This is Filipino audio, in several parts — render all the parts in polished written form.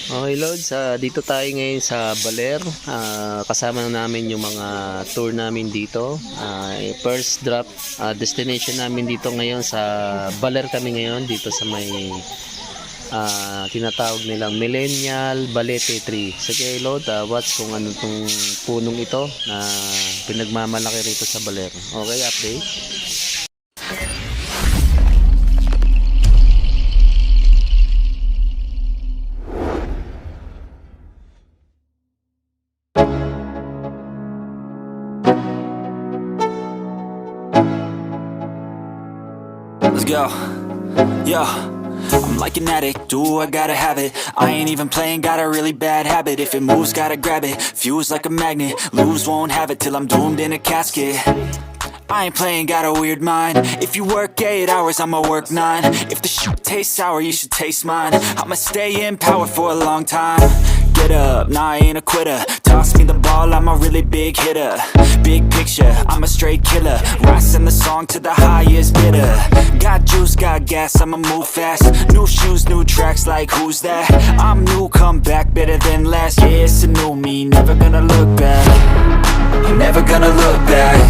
Okay, Lods, dito tayo ngayon sa Baler. Kasama namin yung mga tour namin dito. First drop destination namin dito ngayon sa Baler kami ngayon dito sa may tinatawag nilang Millennial Balete Tree. Sige, Lord, watch kung ano tong punong ito na pinagmamalaki rito sa Baler. Okay, update. Let's go. Yeah, I'm like an addict, do I gotta have it. I ain't even playing, got a really bad habit. If it moves, gotta grab it, fuse like a magnet. Lose, won't have it till I'm doomed in a casket. I ain't playing, got a weird mind. If you work 8 hours, I'ma work 9. If the shoot tastes sour, you should taste mine. I'ma stay in power for a long time. Get up, nah, I ain't a quitter. Toss me the ball, I'm a really big hitter. Big picture, I'm a straight killer. Rising the song to the highest bidder. Got juice, got gas, I'ma move fast. New shoes, new tracks, like who's that? I'm new, come back, better than last. Yeah, it's a new me, never gonna look back. I'm never gonna look back.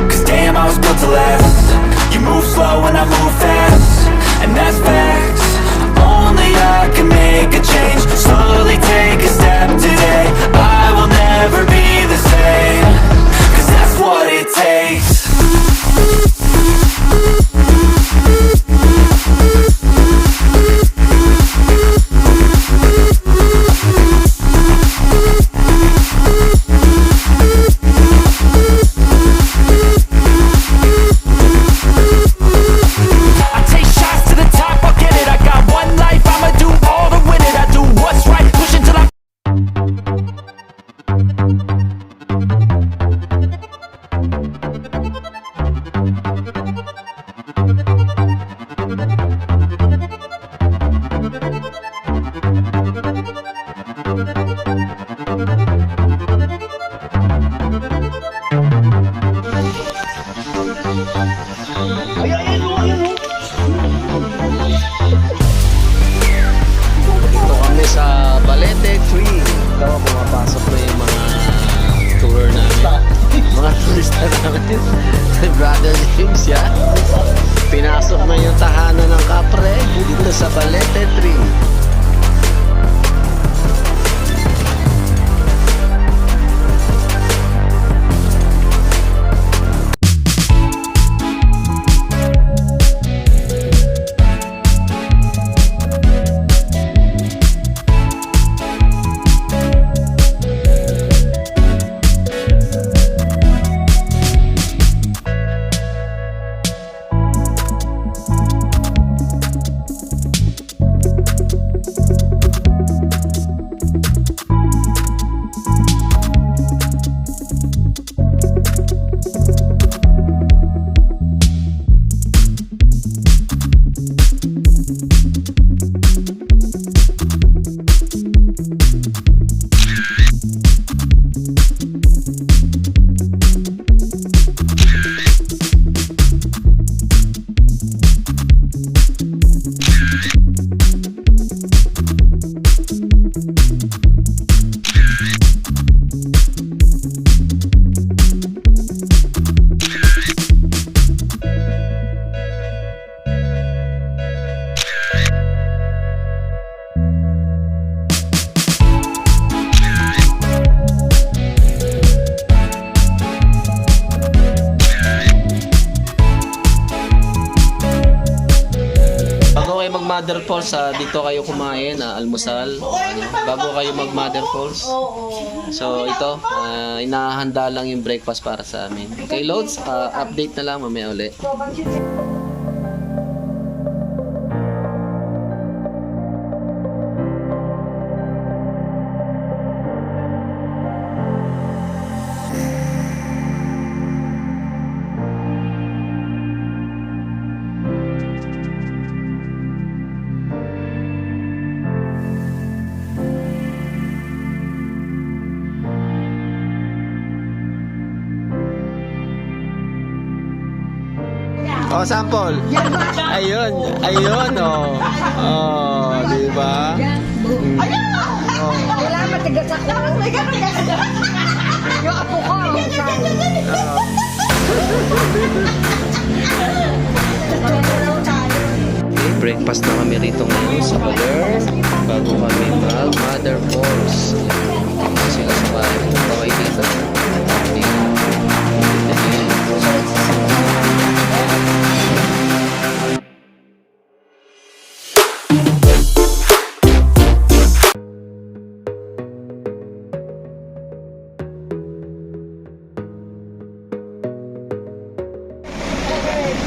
Cause damn, I was built to last. You move slow and I move fast, and that's facts. Only I can make a change. Slowly take a step today. I will never be the same. Cause that's what it takes. Dito kami sa Balete Tree. Ito, pumapasok na yung mga tour namin. Mga turista namin. Brother James yan. Pinasok na yung tahanan ng kapre dito sa Balete Tree. Mother Falls, dito kayo kumain, almusal, bago kayo mag Mother Falls. So ito, inahanda lang yung breakfast para sa amin. Okay, Lods, update na lang mamaya ulit. Oh, sample. Ayun, ayun, oh. Oh, di ba? bigas ako. Yung apo ko. Okay, breakfast na kami rito ngayon sa Baler bago kami mag-Mother Falls. Sila sa bahay. Kaway dito.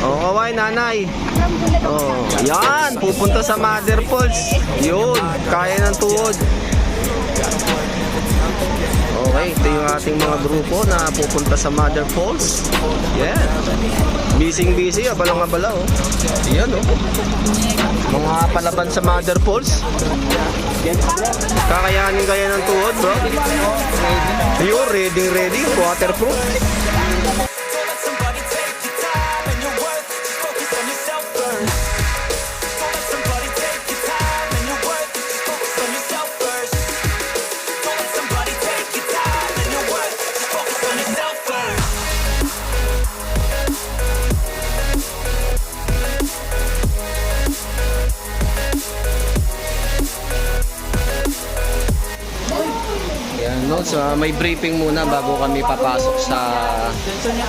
Oh, kaway nanay. Oh, yan, pupunta sa Mother Falls. Yun, kaya ng tuhod. Okay, ito yung ating mga grupo na pupunta sa Mother Falls. Yeah. Busy, abalang-abala oh. Yan oh. Mga palaban sa Mother Falls. Kakayanin kaya ng tuhod, bro. Yun, ready, waterproof. So, may briefing muna bago kami papasok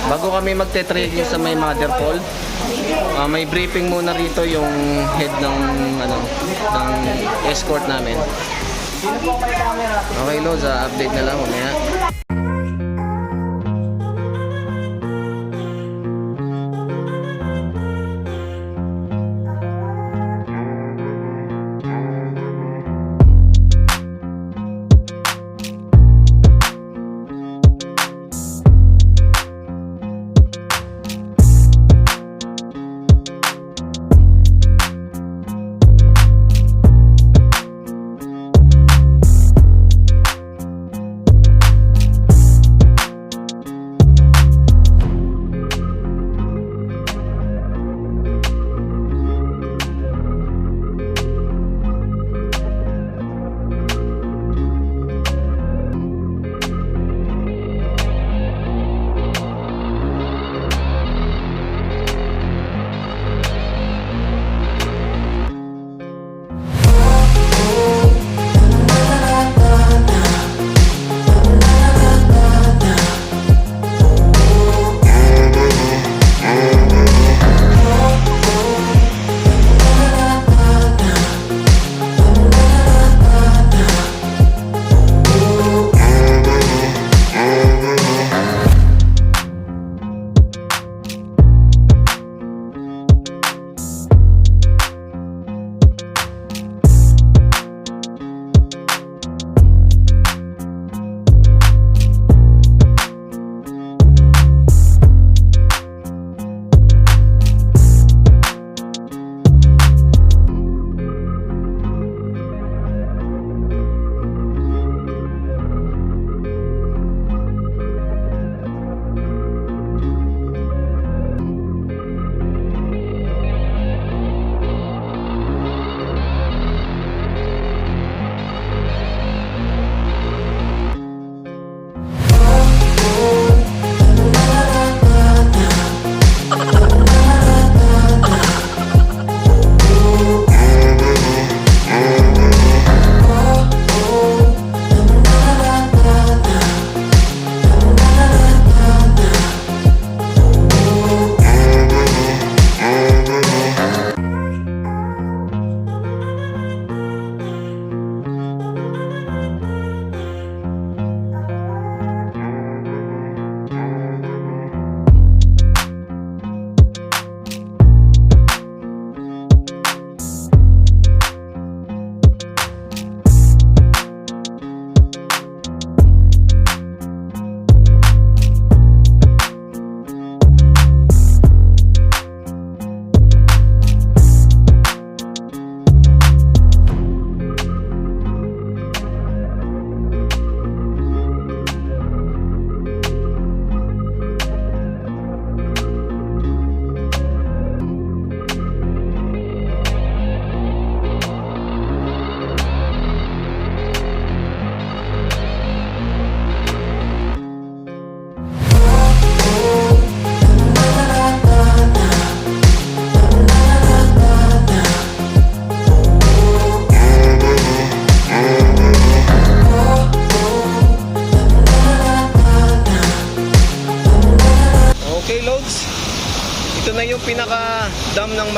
bago kami magte-trekking sa may Mother Fall. May briefing muna rito yung head ng escort namin. Okay, Lods, update na lang mamaya.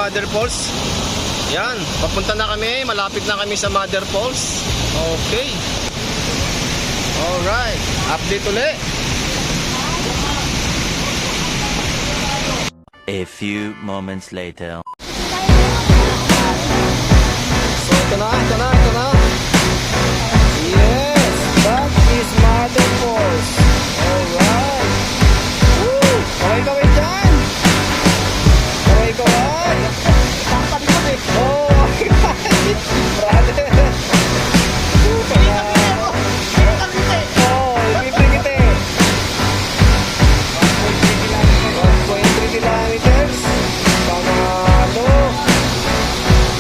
Mother Falls. Yan, papunta na kami, malapit na kami sa Mother Falls. Okay. Alright, update ulit. A few moments later. So ito na. Yes, that is Mother Falls. Alright. Woo! Kaway dyan! Kaway! Oh my God! Brother! Woo! Oh, ipipigit eh! 1.3 kilometers. Panalo!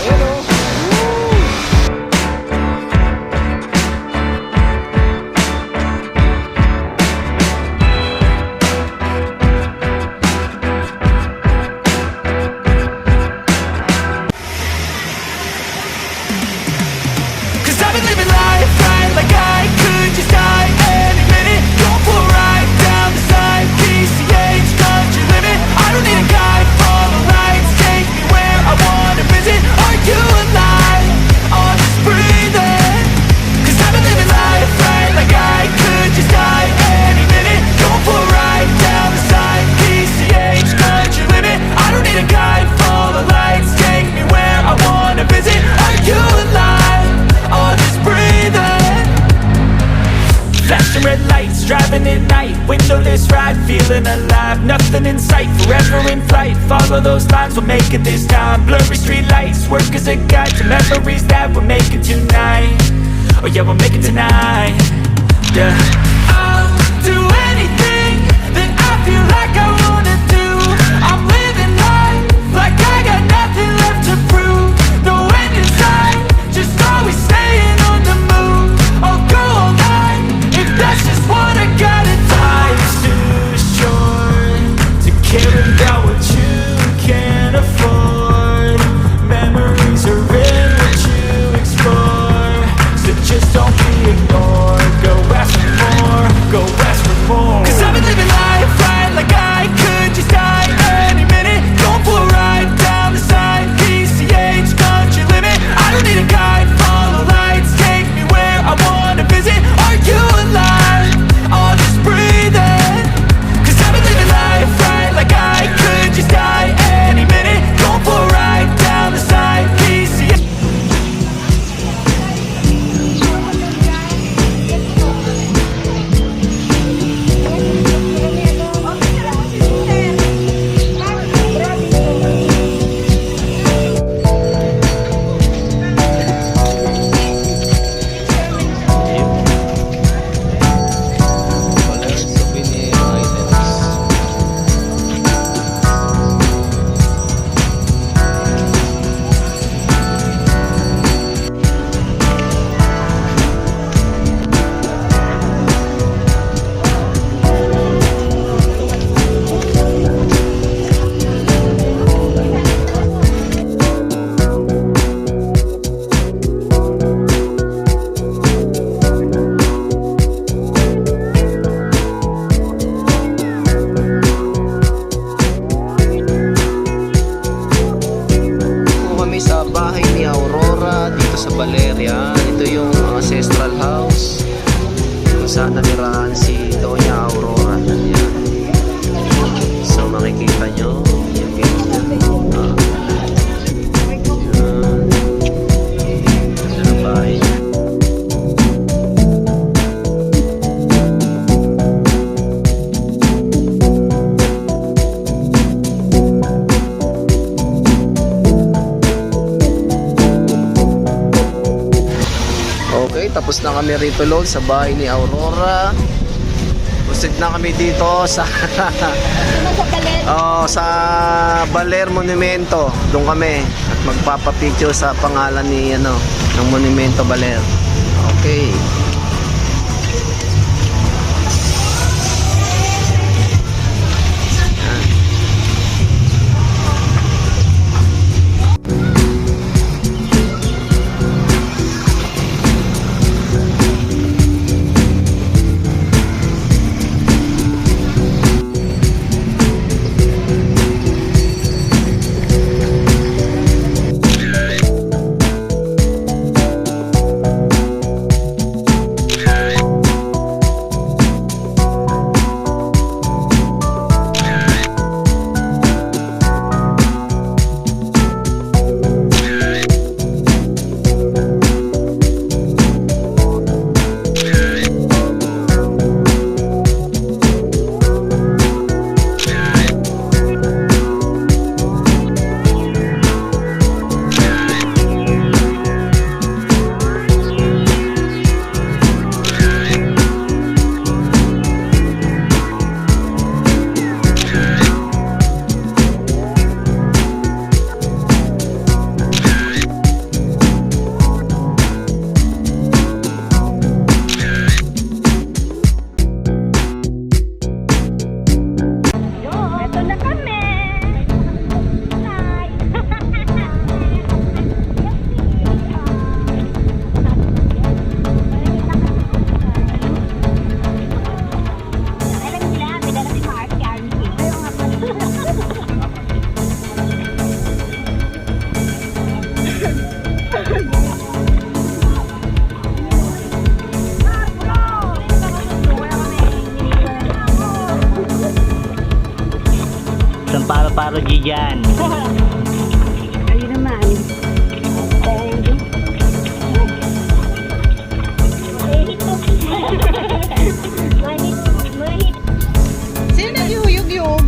Ayan o! Woo! Cause I've been living life right like I could just die any minute. Going for a ride down the side, PCH, country limit. I don't need a guide, follow lights, take me where I wanna visit. Are you alive? Or just breathing? Cause I've been living life right like I could just die any minute. Going for a ride down the side, PCH, country limit. I don't need a guide, follow lights, take me where I wanna visit. Are you alive? Or just breathing? Flashing red lights, driving at night, windowless ride, feeling alive. Nothing in sight, forever in flight. Follow those lines, we'll make it this time. Blurry street lights, work as a guide to memories that we're making tonight. Oh yeah, we'll make it tonight. Yeah. I'll do anything that I feel like I wanna do. I'm living life like I got nothing left to prove. No end in sight, just always staying on the move. I'll go all night if that's just what I gotta do. Life's too short to care about what you can't afford. Memories are in what you explore, so just don't be ignored. Go ask for more, go ask for more. Cause I've been living life right like I could just die any minute. Going for a ride down the side, PCH, country limit. I don't need a guide, follow lights, take me where I wanna visit. Are you alive? Or just breathing? Cause I've been living life right like I could just die any minute. Going for a ride down the side, PCH. Baler souvenir items. Kami sa bahay ni Aurora dito sa Baler. Yan. Ito yung ancestral house kung saan nanirahan si Doña Aurora. Yan. So makikita nyo yung ganyan. Yan. Ganda ng bahay niya. Okay, tapos na kami rito lol sa bahay ni Aurora. Proceed na kami dito sa sa Baler Monumento. Doon kami at magpapapicture sa pangalan ni ng Monumento Baler. Okay. parody dyan. Ayun naman. Sino nag-yuyug-yug?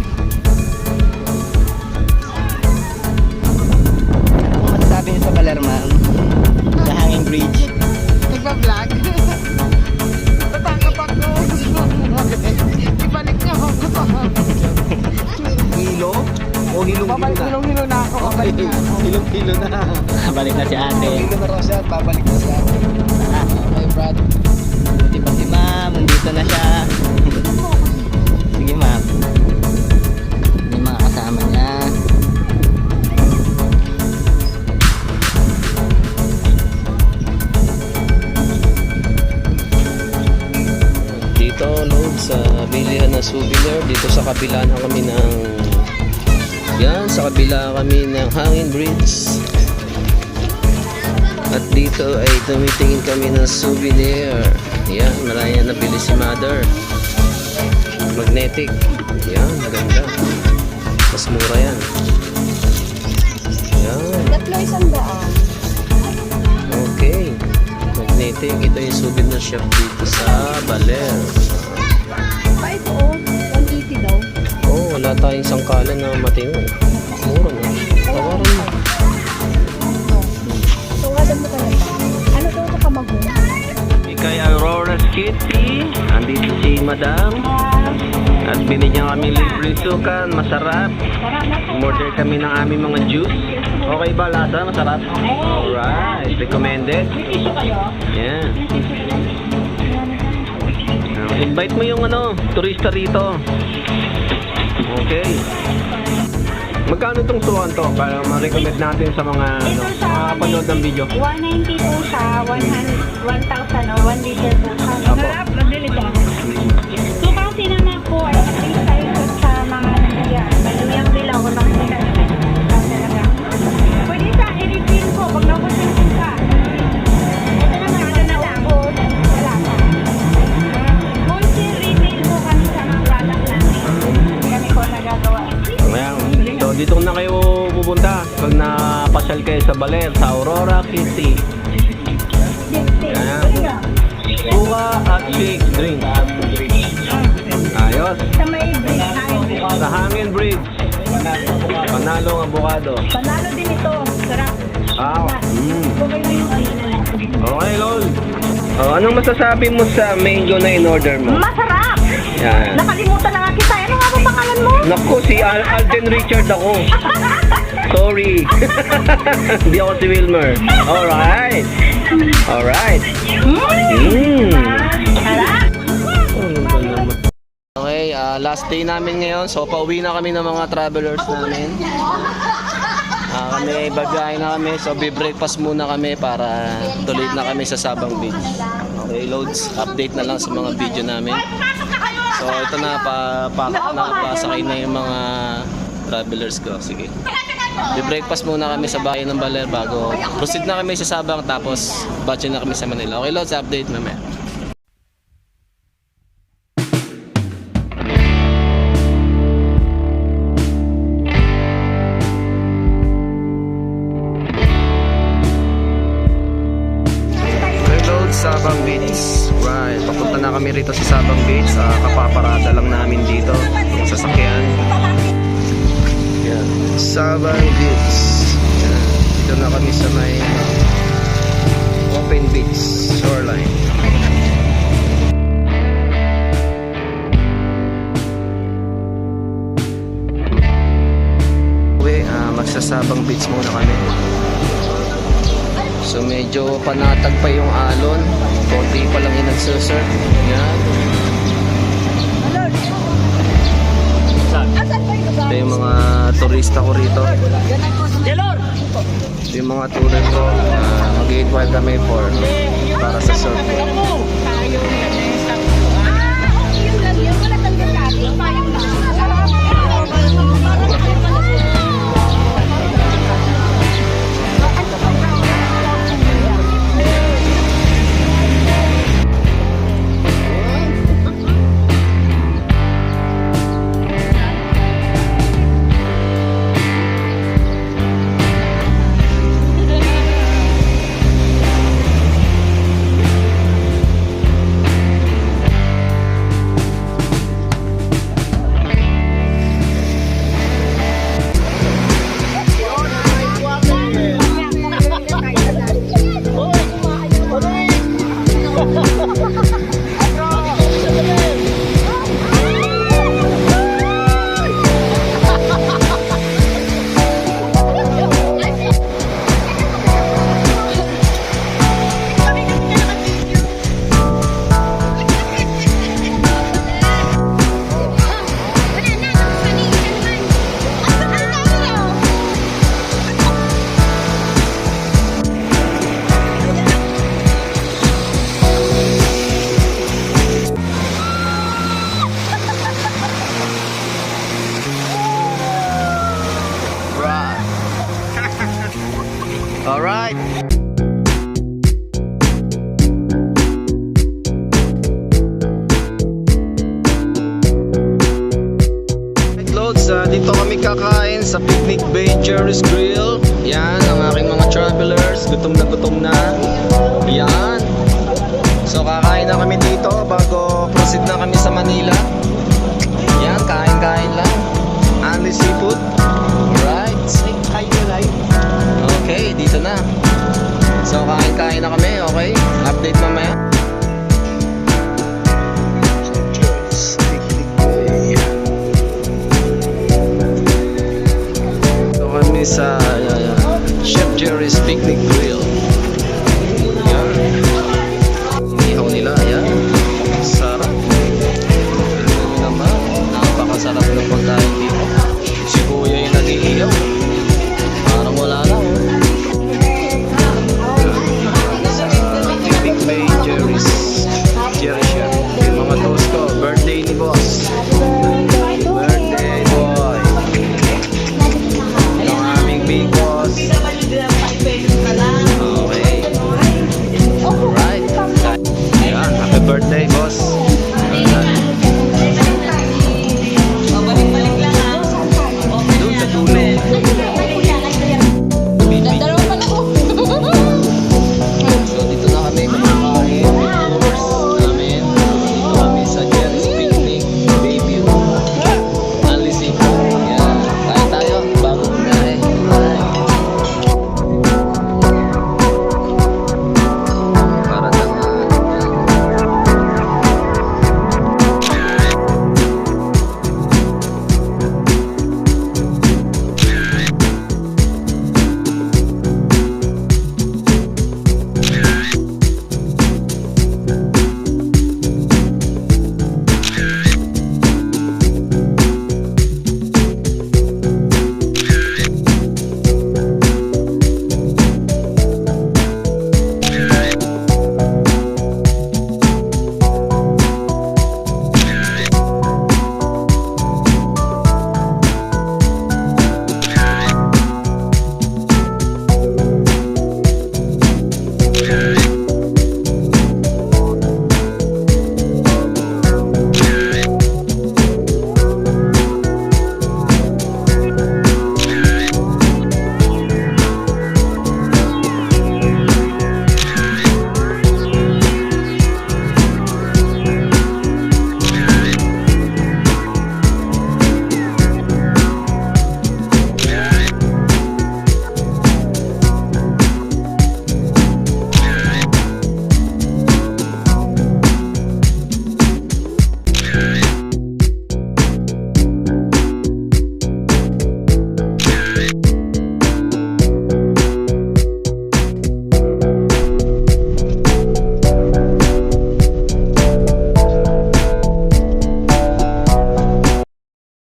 Ano masasabi niyo sa Baler, ma'am? Sa hanging bridge. Nagpa-vlog? Tatangkap ako. Ibalik niyo ako. Hilo? O hilong-hilo Babalik na? hilong-hilo na ako. Babalik na ako. Hilong-hilo na. Balik na si ate. Hilong-hilo na raw siya at babalik na siya. Okay, Brad. Buti pa si ma'am, nandito na siya. Sige ma'am. Yung mga kasama niya. Dito, load sa bilihan na souvenir. Dito sa kabila na kami ng... Yan, sa kabila kami ng hangin bridge. At dito ay tumitingin kami ng souvenir. Yan, marami na nabili si mother. Magnetic. Yan, maganda. Mas mura yan. Yan. Tatlo isang daan. Okay. Magnetic. Ito yung souvenir shop dito sa Baler. 5 o 180 daw. Oh, wala tayong sangkalan na matino. Mura na. Tawaran mo. Tungadan mo kaya pa. Ano daw sa kamagong? Kay Aurora Kitty. Andito si Madam. At binigyan kami libre sukan. Masarap. Order kami ng aming mga juice. Okay ba lasa? Masarap? Alright. Recommended. Yeah. Invite mo yung turista rito. Okay. Magkano itong suwan to? Para ma-recommend natin sa mga makapanood ng video. 190 po siya, 1,000 o 1 liter po siya. Sarap, nabili ito. So kasi naman po, ay natin tayo sa mga nandiyan. Baluyang dilaw ko ng sila. Pwede sa i-refill po, pag nakusin po ka. Ito naman, ano na lang. Wala pa. Wholesale retail po kami sa mga product namin. Kami po nagagawa. Ayan. So, dito na kayo pupunta pag napasyal kayo sa Baler, sa Aurora Kitty. Ayan. Suka at shake drink. Ayos. Sa may bridge. Sa hangin bridge. Panalo ang abogado. Panalo din ito. Sarap. Okay na yung Okay, lol. Oh, anong masasabi mo sa mango na in-order mo? Masarap! Yan. Nakalimutan na nga kita. Ano nga ba pangalan mo? Naku, si Alden Richard ako. Sorry. Hindi ako si Wilmer. Alright. Alright. Sarap! Okay, last day namin ngayon. So, pauwi na kami ng mga travelers namin. Kami, bagay na kami. So, be-breakfast muna kami para tuloy na kami sa Sabang Beach. Okay, loads. Update na lang sa mga video namin. So, ito na, napasakay na yung mga travelers ko. Sige. Be-breakfast muna kami sa bayan ng Baler bago proceed na kami sa Sabang tapos batch na kami sa Manila. Okay, loads. Update mamaya. Sabang Beach. Right, papunta na kami rito sa Sabang Beach. Kapaparada lang namin dito yung sasakyan. Yan. Sabang Beach. Yan. Dito na kami sa may open beach shoreline. Uwi, magsasabang beach muna kami. So medyo panatag pa yung alon. Konti pa lang yung nagsusurf. Yan. Ito yung mga turista ko rito. Ito yung mga tourist ko. Mag-i-invite kami para sa surf. kakain sa Picnic Bay Jerry's Grill. Yan, ang aking mga travelers. Gutom na. Yan. So kakain na kami dito bago proceed na kami sa Manila. Yan, kain-kain lang. Only seafood. Right. Okay, dito na. So kain-kain na kami, okay? Update mamaya. So kami sa Chef Jerry's Picnic Grill. Yan. Ihaw nila, yan. Sarap. Tignan nyo naman. Napakasarap ng pagkain dito. Si Kuya yung nag-iihaw. Parang wala lang. Picnic Bay Jerry's